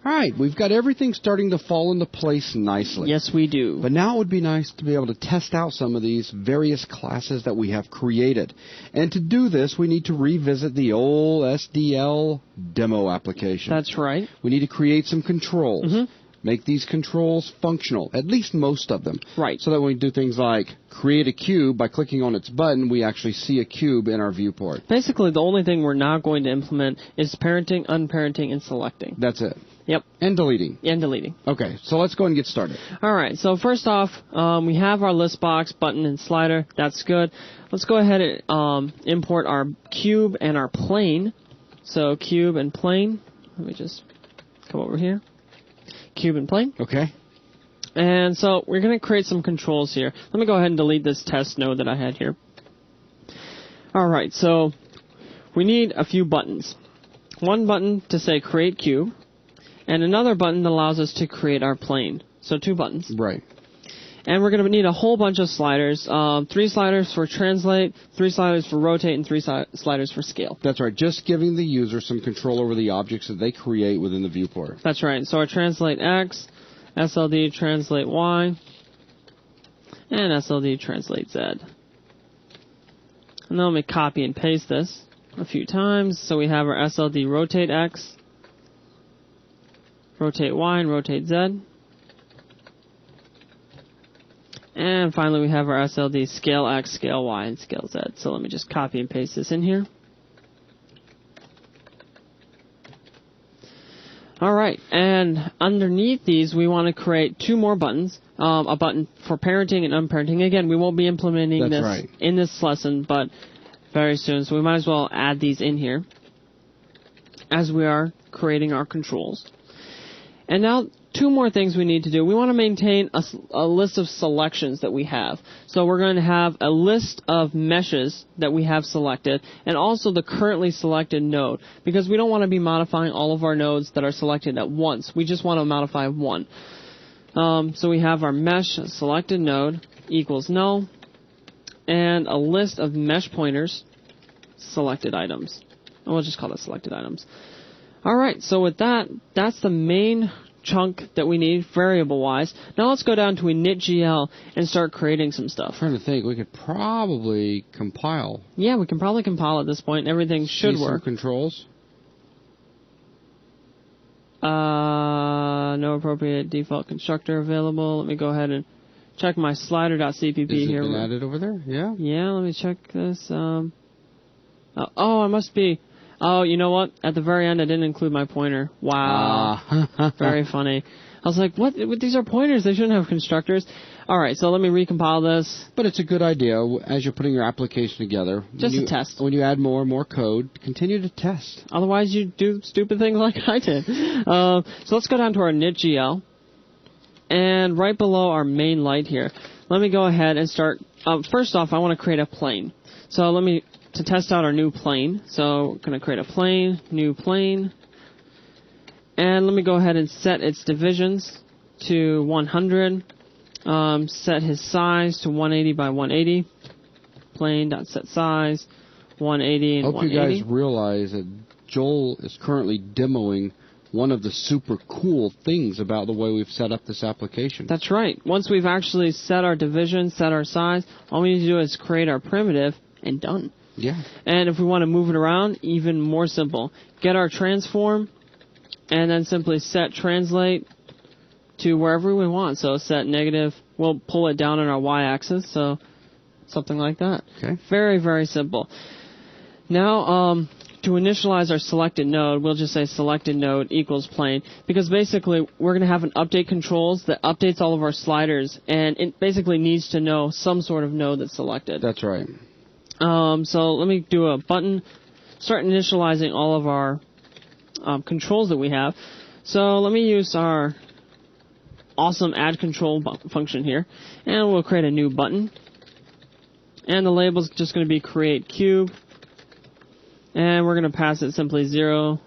All right, we've got everything starting to fall into place nicely. Yes, we do. But now it would be nice to be able to test out some of these various classes that we have created. And to do this, we need to revisit the old SDL demo application. That's right. We need to create some controls. Make these controls functional, at least most of them. Right. So that when we do things like create a cube, by clicking on its button, we actually see a cube in our viewport. Basically, the only thing we're not going to implement is parenting, unparenting, and selecting. That's it. Yep. And deleting. And deleting. Okay, so let's go and get started. All right, so first off, we have our list box, button, and slider. That's good. Let's go ahead and import our cube and our plane. So cube and plane. Let me just come over here. Cube and plane. Okay. And so we're going to create some controls here. Let me go ahead and delete this test node that I had here. All right, so we need a few buttons. One button to say create cube, and another button that allows us to create our plane. So 2 buttons. Right. And we're going to need a whole bunch of sliders. 3 sliders for translate, 3 sliders for rotate, and 3 sliders for scale. That's right. Just giving the user some control over the objects that they create within the viewport. That's right. So our translate X, SLD translate Y, and SLD translate Z. And then let me copy and paste this a few times. So we have our SLD rotate X, rotate Y, and rotate Z. And finally, we have our SLD scale X, scale Y, and scale Z. So let me just copy and paste this in here. All right, and underneath these, we want to create 2 more buttons. A button for parenting and unparenting. Again, we won't be implementing this in this lesson, but very soon. So we might as well add these in here as we are creating our controls. And now, 2 more things we need to do. We want to maintain a list of selections that we have. So we're going to have a list of meshes that we have selected, and also the currently selected node, because we don't want to be modifying all of our nodes that are selected at once. We just want to modify one. So we have our mesh selected node equals null, and a list of mesh pointers selected items. And we'll just call it selected items. All right, so with that, that's the main chunk that we need variable-wise. Now let's go down to initGL and start creating some stuff. I'm trying to think. We could probably compile. Yeah, we can probably compile at this point. Everything should work. Some controls. No appropriate default constructor available. Let me go ahead and check my slider.cpp here. Is it been added over there? Yeah? Yeah, let me check this. Oh, I must be... Oh, you know what? At the very end, I didn't include my pointer. Wow. Very funny. I was like, what? These are pointers. They shouldn't have constructors. All right, so let me recompile this. But it's a good idea as you're putting your application together. Just to test. When you add more and more code, continue to test. Otherwise, you do stupid things like I did. So let's go down to our initGL. And right below our main light here, let me go ahead and start. First off, I want to create a plane. So let me... to test out our new plane. So we're going to create a plane, new plane. And let me go ahead and set its divisions to 100. Set his size to 180 by 180. Plane.setSize, 180 and 180. I hope you guys realize that Joel is currently demoing one of the super cool things about the way we've set up this application. That's right. Once we've actually set our division, set our size, all we need to do is create our primitive and done. Yeah. And if we want to move it around, even more simple. Get our transform, and then simply set translate to wherever we want. So set negative, we'll pull it down on our y-axis, so something like that. Okay. Very, very simple. Now, to initialize our selected node, we'll just say selected node equals plane, because basically we're going to have an update controls that updates all of our sliders, and it basically needs to know some sort of node that's selected. That's right. So let me do a button, start initializing all of our controls that we have. So let me use our awesome add control function here, and we'll create a new button. And the label is just going to be create cube, and we're going to pass it simply 0,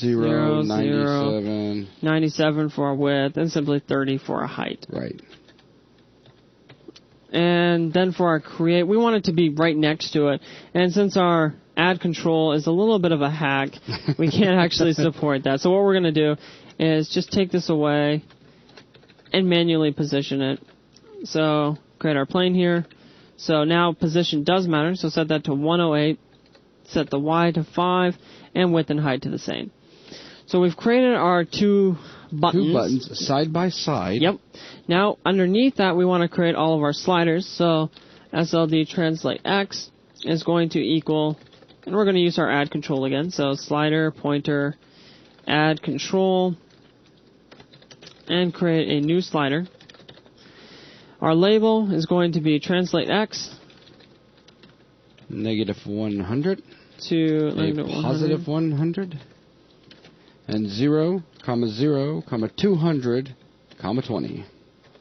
97 for our width, and simply 30 for our height. Right. And then for our create, we want it to be right next to it. And since our add control is a little bit of a hack, we can't actually support that. So what we're going to do is just take this away and manually position it. So create our plane here. So now position does matter, so set that to 108, set the Y to 5, and width and height to the same. So we've created our two buttons. Two buttons side by side. Yep. Now underneath that we want to create all of our sliders. So SLD translate X is going to equal, and we're going to use our add control again. So slider, pointer, add control, and create a new slider. Our label is going to be translate X negative 100 to a positive 100 and 0, 0, 200, 20.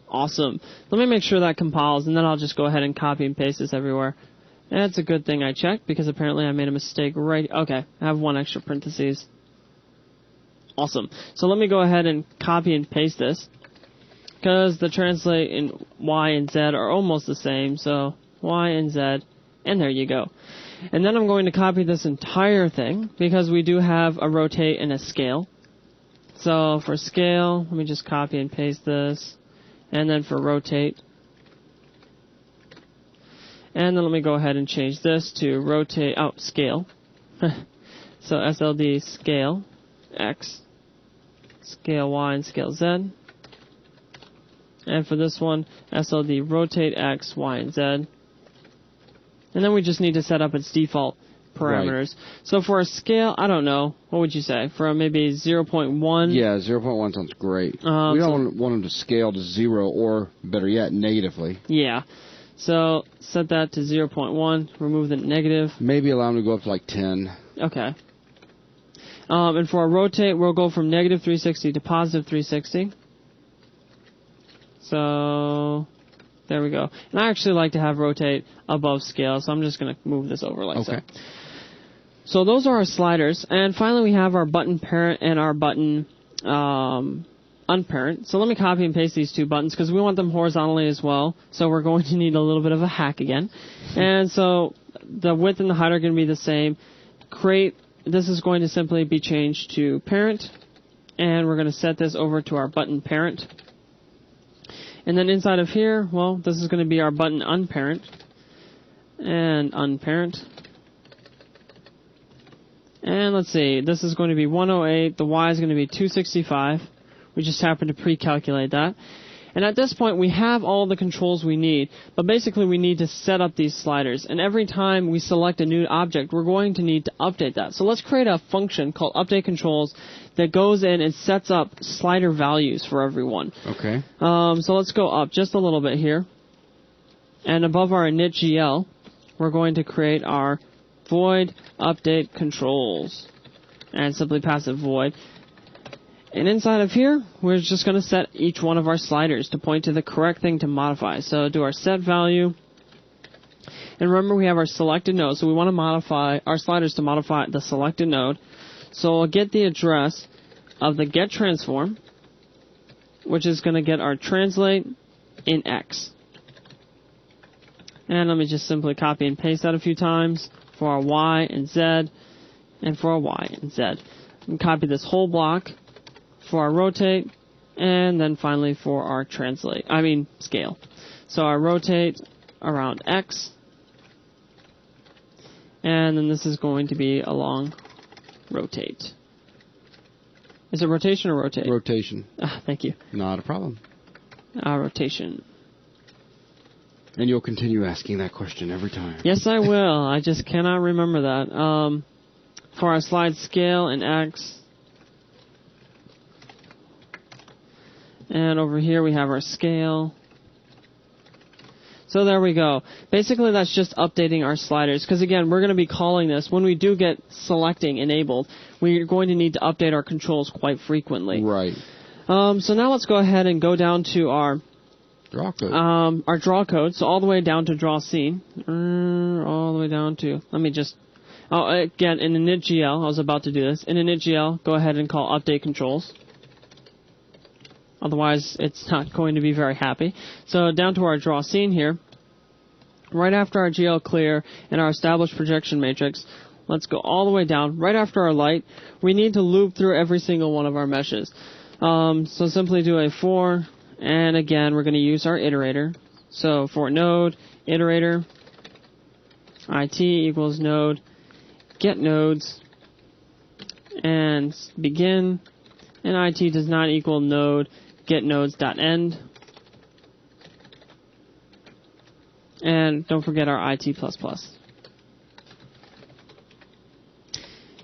Awesome. Let me make sure that compiles, and then I'll just go ahead and copy and paste this everywhere. That's a good thing I checked, because apparently I made a mistake right... Okay, I have one extra parentheses. Awesome. So let me go ahead and copy and paste this, because the translate in Y and Z are almost the same, so Y and Z, and there you go. And then I'm going to copy this entire thing, because we do have a rotate and a scale. So for scale, let me just copy and paste this, and then for rotate. And then let me go ahead and change this to rotate, scale. So SLD scale X, scale Y, and scale Z. And for this one, SLD rotate X, Y, and Z. And then we just need to set up its default parameters. Right. So for a scale, I don't know, what would you say? For maybe 0.1? Yeah, 0.1 sounds great. We don't want them to scale to 0, or better yet, negatively. Yeah. So set that to 0.1, remove the negative. Maybe allow them to go up to like 10. Okay. And for a rotate, we'll go from negative 360 to positive 360. So there we go. And I actually like to have rotate above scale, so I'm just going to move this over like so. So those are our sliders. And finally, we have our button parent and our button unparent. So let me copy and paste these two buttons, because we want them horizontally as well. So we're going to need a little bit of a hack again. And so the width and the height are going to be the same. This is going to simply be changed to parent. And we're going to set this over to our button parent. And then inside of here, well, this is going to be our button unparent. And unparent. And let's see, this is going to be 108. The Y is going to be 265. We just happen to pre-calculate that. And at this point, we have all the controls we need. But basically, we need to set up these sliders. And every time we select a new object, we're going to need to update that. So let's create a function called update controls that goes in and sets up slider values for everyone. Okay. So let's go up just a little bit here. And above our initGL, we're going to create our void update controls. And simply pass it void. And inside of here, we're just going to set each one of our sliders to point to the correct thing to modify. So do our set value. And remember, we have our selected node, so we want to modify our sliders to modify the selected node. So we'll get the address of the get transform, which is going to get our translate in X. And let me just simply copy and paste that a few times for our Y and Z, and for our Y and Z. And copy this whole block for our rotate, and then finally for our scale. So our rotate around X, and then this is going to be along rotate. Is it rotation or rotate? Rotation. Thank you. Not a problem. Rotation. And you'll continue asking that question every time. Yes, I will. I just cannot remember that. For our slide scale in X, and over here we have our scale. So there we go. Basically, that's just updating our sliders. Because again, we're going to be calling this, when we do get selecting enabled, we're going to need to update our controls quite frequently. Right. So now let's go ahead and go down to our draw code. Our draw code. So all the way down to draw scene. All the way down to, again, in initGL, I was about to do this. In initGL, go ahead and call update controls. Otherwise, it's not going to be very happy. So down to our draw scene here. Right after our GL clear and our established projection matrix, let's go all the way down. Right after our light, we need to loop through every single one of our meshes. So simply do a for, and again, we're going to use our iterator. So for node, iterator, it equals node, get nodes, and begin, and it does not equal node, get nodes.end. And don't forget our it++.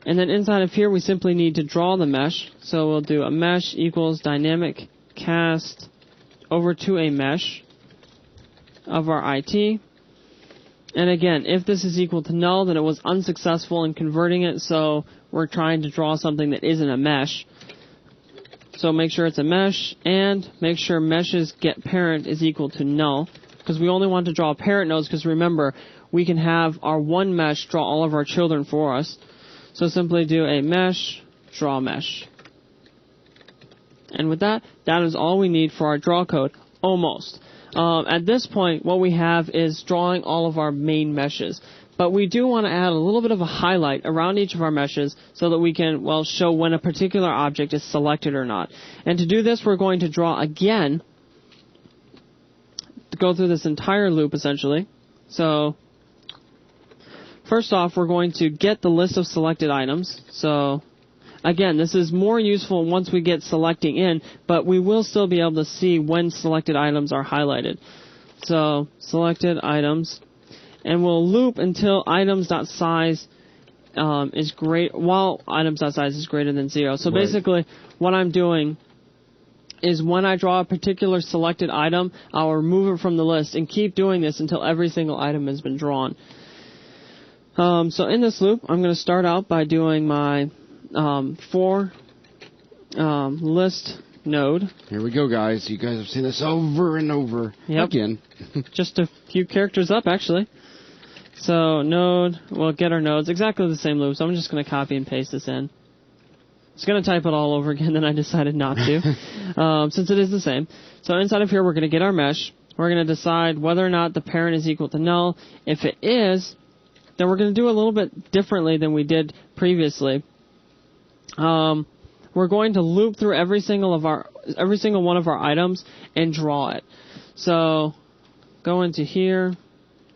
And then inside of here, we simply need to draw the mesh. So we'll do a mesh equals dynamic cast over to a mesh of our it. And again, if this is equal to null, then it was unsuccessful in converting it. So we're trying to draw something that isn't a mesh. So make sure it's a mesh, and make sure meshes get parent is equal to null, because we only want to draw parent nodes, because remember, we can have our one mesh draw all of our children for us. So simply do a mesh, draw mesh. And with that, that is all we need for our draw code, almost. At this point, what we have is drawing all of our main meshes. But we do want to add a little bit of a highlight around each of our meshes so that we can, well, show when a particular object is selected or not. And to do this, we're going to draw again, to go through this entire loop, essentially. So first off, we're going to get the list of selected items. So again, this is more useful once we get selecting in, but we will still be able to see when selected items are highlighted. So selected items, and we'll loop until items.size is great, while items.size is greater than 0. So basically, what I'm doing is when I draw a particular selected item, I'll remove it from the list and keep doing this until every single item has been drawn. So in this loop, I'm going to start out by doing my for list node. Here we go, guys. You guys have seen this over and over again. Just a few characters up, actually. So node, we'll get our nodes. Exactly the same loop, so I'm just going to copy and paste this in. I was going to type it all over again, then I decided not to, since it is the same. So inside of here, we're going to get our mesh. We're going to decide whether or not the parent is equal to null. If it is, then we're going to do a little bit differently than we did previously. We're going to loop through every single one of our items and draw it. So go into here,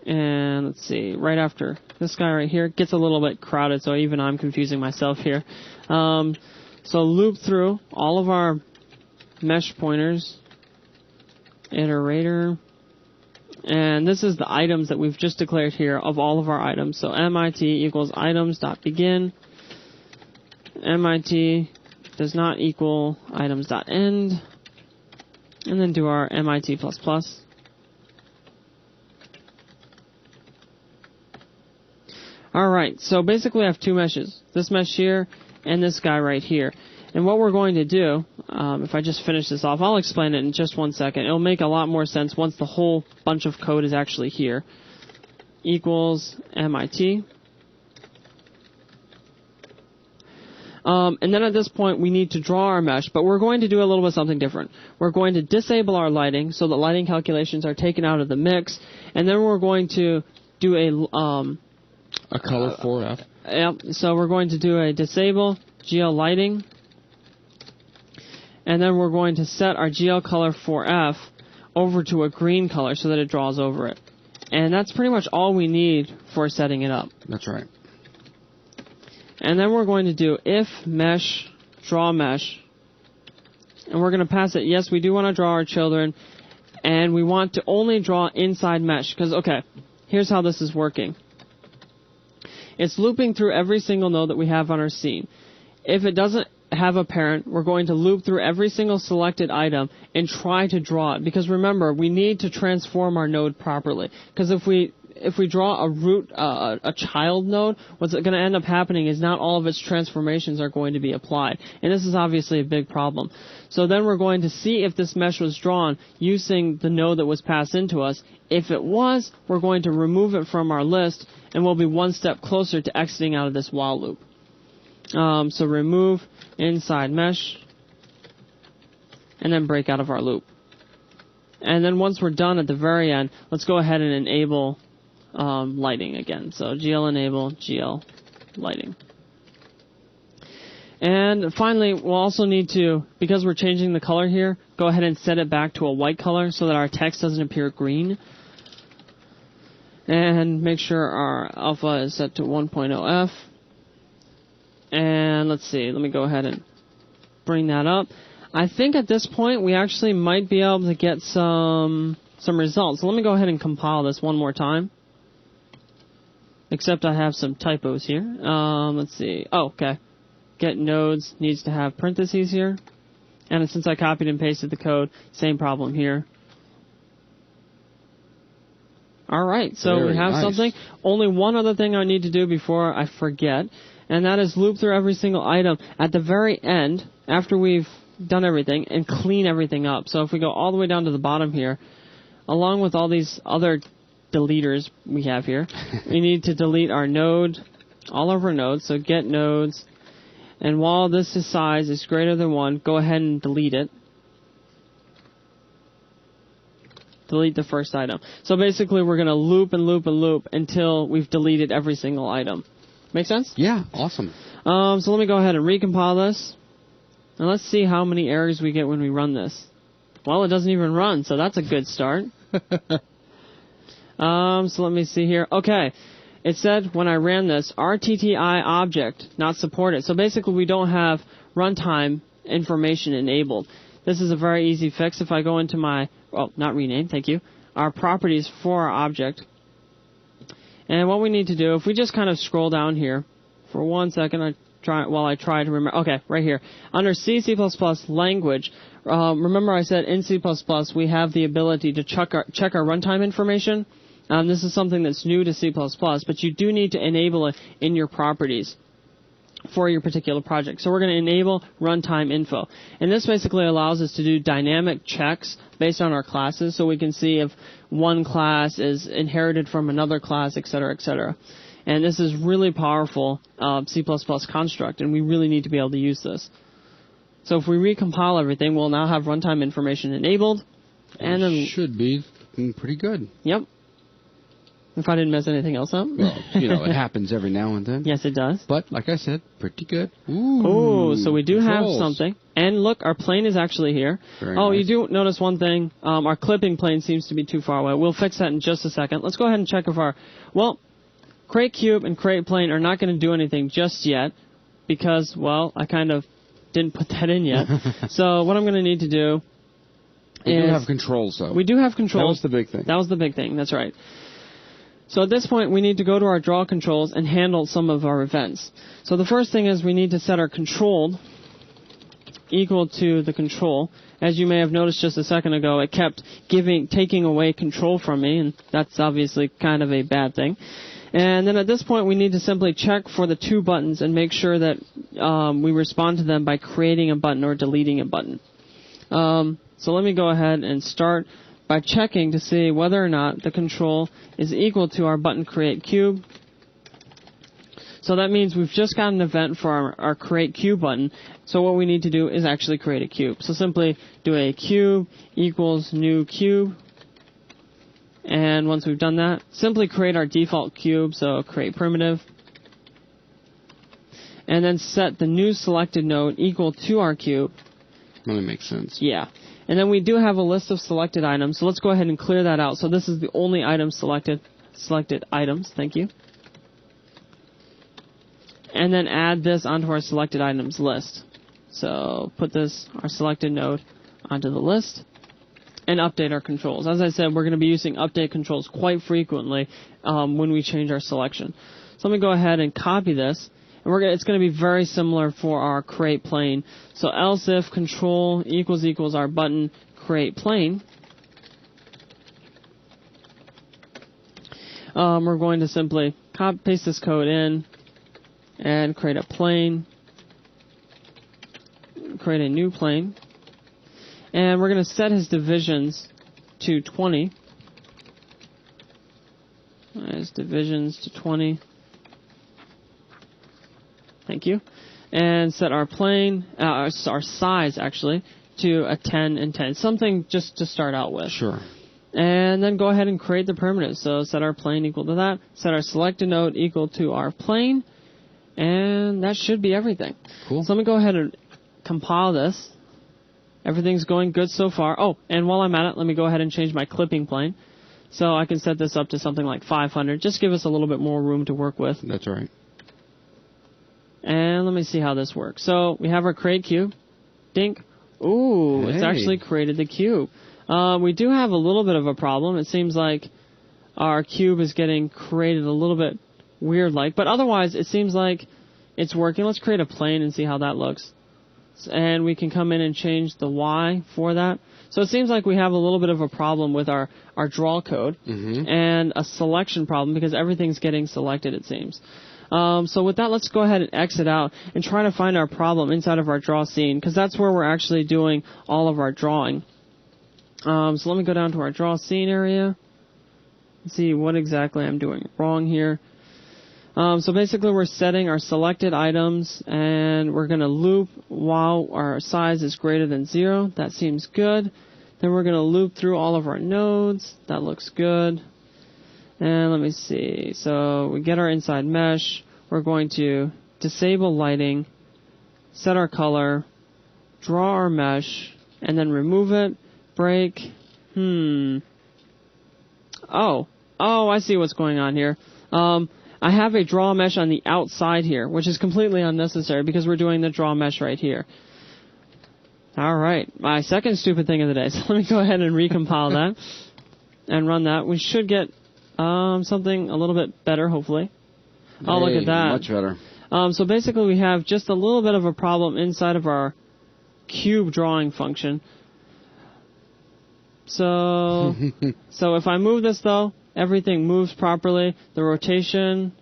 and let's see, right after this guy right here, it gets a little bit crowded, so even I'm confusing myself here. So loop through all of our mesh pointers, iterator, and this is the items that we've just declared here of all of our items. So MIT equals items.begin, MIT does not equal items.end, and then do our MIT++. Alright, so basically I have two meshes, this mesh here and this guy right here. And what we're going to do, if I just finish this off, I'll explain it in just 1 second. It'll make a lot more sense once the whole bunch of code is actually here. Equals MIT. And then at this point, we need to draw our mesh, but we're going to do a little bit something different. We're going to disable our lighting so that lighting calculations are taken out of the mix, and then we're going to do a color for F. Yep, so we're going to do a disable GL lighting, and then we're going to set our GL color for F over to a green color so that it draws over it. And that's pretty much all we need for setting it up. That's right. And then we're going to do if mesh draw mesh, and we're going to pass it, yes, we do want to draw our children, and we want to only draw inside mesh, because, okay, here's how this is working. It's looping through every single node that we have on our scene. If it doesn't have a parent, we're going to loop through every single selected item and try to draw it, because remember, we need to transform our node properly, because if we draw a root, a child node, what's going to end up happening is not all of its transformations are going to be applied. And this is obviously a big problem. So then we're going to see if this mesh was drawn using the node that was passed into us. If it was, we're going to remove it from our list, and we'll be one step closer to exiting out of this while loop. So remove inside mesh, and then break out of our loop. And then once we're done at the very end, let's go ahead and enable lighting again. So GL enable, GL lighting. And finally, we'll also need to, because we're changing the color here, go ahead and set it back to a white color so that our text doesn't appear green. And make sure our alpha is set to 1.0f. And let's see, let me go ahead and bring that up. I think at this point we actually might be able to get some results. So let me go ahead and compile this one more time. Except I have some typos here. Let's see. Oh, okay. Get nodes needs to have parentheses here. And since I copied and pasted the code, same problem here. Alright, so Very we have nice. something. Only one other thing I need to do before I forget, and that is loop through every single item at the very end, after we've done everything, and clean everything up. So if we go all the way down to the bottom here, along with all these other deleters we have here, we need to delete our node, all of our nodes, so get nodes, and while this size is greater than 1, go ahead and delete it. Delete the first item. So basically we're going to loop and loop and loop until we've deleted every single item. Make sense? Yeah, awesome. So let me go ahead and recompile this. And let's see how many errors we get when we run this. Well, it doesn't even run, so that's a good start. So let me see here. Okay. It said when I ran this, RTTI object not supported. So basically we don't have runtime information enabled. This is a very easy fix. If I go into my, well, not rename, thank you, our properties for our object. And what we need to do, if we just kind of scroll down here for 1 second, I try to remember. Okay, right here. Under C, C++ language, remember I said in C++ we have the ability to check our runtime information. This is something that's new to C++, but you do need to enable it in your properties for your particular project. So we're going to enable runtime info. And this basically allows us to do dynamic checks based on our classes, so we can see if one class is inherited from another class, etc., etc. And this is really powerful C++ construct, and we really need to be able to use this. So if we recompile everything, we'll now have runtime information enabled. And then should be pretty good. Yep. If I didn't mess anything else up. Well, it happens every now and then. Yes, it does. But, like I said, pretty good. Ooh, oh, so we do controls. have something. And look, our plane is actually here. Very nice. You do notice one thing. Our clipping plane seems to be too far away. We'll fix that in just a second. Let's go ahead and check if create cube and create plane are not going to do anything just yet because, I kind of didn't put that in yet. So what I'm going to need to do We do have controls, though. We do have controls. That was the big thing. That was the big thing. That's right. So at this point, we need to go to our draw controls and handle some of our events. So the first thing is we need to set our controlled equal to the control. As you may have noticed just a second ago, it kept taking away control from me, and that's obviously kind of a bad thing. And then at this point, we need to simply check for the two buttons and make sure that we respond to them by creating a button or deleting a button. So let me go ahead and start by checking to see whether or not the control is equal to our button create cube. So that means we've just got an event for our create cube button. So what we need to do is actually create a cube. So simply do a cube equals new cube. And once we've done that, simply create our default cube. So create primitive. And then set the new selected node equal to our cube. Really makes sense. Yeah. And then we do have a list of selected items, so let's go ahead and clear that out. So this is the only item selected items, thank you. And then add this onto our selected items list. So put our selected node onto the list and update our controls. As I said, we're going to be using update controls quite frequently when we change our selection. So let me go ahead and copy this. And it's going to be very similar for our create plane. So else if control equals our button create plane, we're going to simply paste this code in and create a plane, create a new plane, and we're going to set his divisions to 20. His divisions to 20. Thank you. And set our plane, our size actually, to a 10 and 10. Something just to start out with. Sure. And then go ahead and create the primitive. So set our plane equal to that. Set our selected node equal to our plane. And that should be everything. Cool. So let me go ahead and compile this. Everything's going good so far. Oh, and while I'm at it, let me go ahead and change my clipping plane. So I can set this up to something like 500. Just give us a little bit more room to work with. That's right. And let me see how this works. So we have our create cube. Dink. Ooh, hey. It's actually created the cube. We do have a little bit of a problem. It seems like our cube is getting created a little bit weird-like. But otherwise, it seems like it's working. Let's create a plane and see how that looks. And we can come in and change the Y for that. So it seems like we have a little bit of a problem with our draw code and a selection problem because everything's getting selected, it seems. So with that, let's go ahead and exit out and try to find our problem inside of our draw scene because that's where we're actually doing all of our drawing. So let me go down to our draw scene area and see what exactly I'm doing wrong here. So basically we're setting our selected items and we're going to loop while our size is greater than 0. That seems good. Then we're going to loop through all of our nodes. That looks good. And let me see. So we get our inside mesh. We're going to disable lighting, set our color, draw our mesh, and then remove it, break. Oh, I see what's going on here. I have a draw mesh on the outside here, which is completely unnecessary because we're doing the draw mesh right here. All right, my second stupid thing of the day. So let me go ahead and recompile that and run that. We should get something a little bit better, hopefully. Oh, look at that. Much better. So basically we have just a little bit of a problem inside of our cube drawing function. So if I move this, though, everything moves properly. The rotation,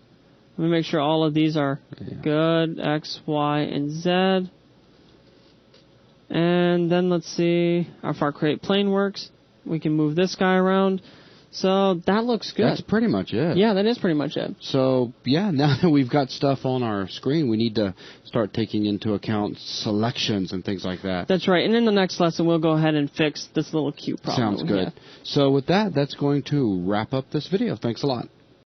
let me make sure all of these are good. X, Y, and Z. And then let's see if our create plane works. We can move this guy around. So that looks good. That's pretty much it. Yeah, that is pretty much it. So, yeah, now that we've got stuff on our screen, we need to start taking into account selections and things like that. That's right. And in the next lesson, we'll go ahead and fix this little cube problem. Sounds good. So with that, that's going to wrap up this video. Thanks a lot.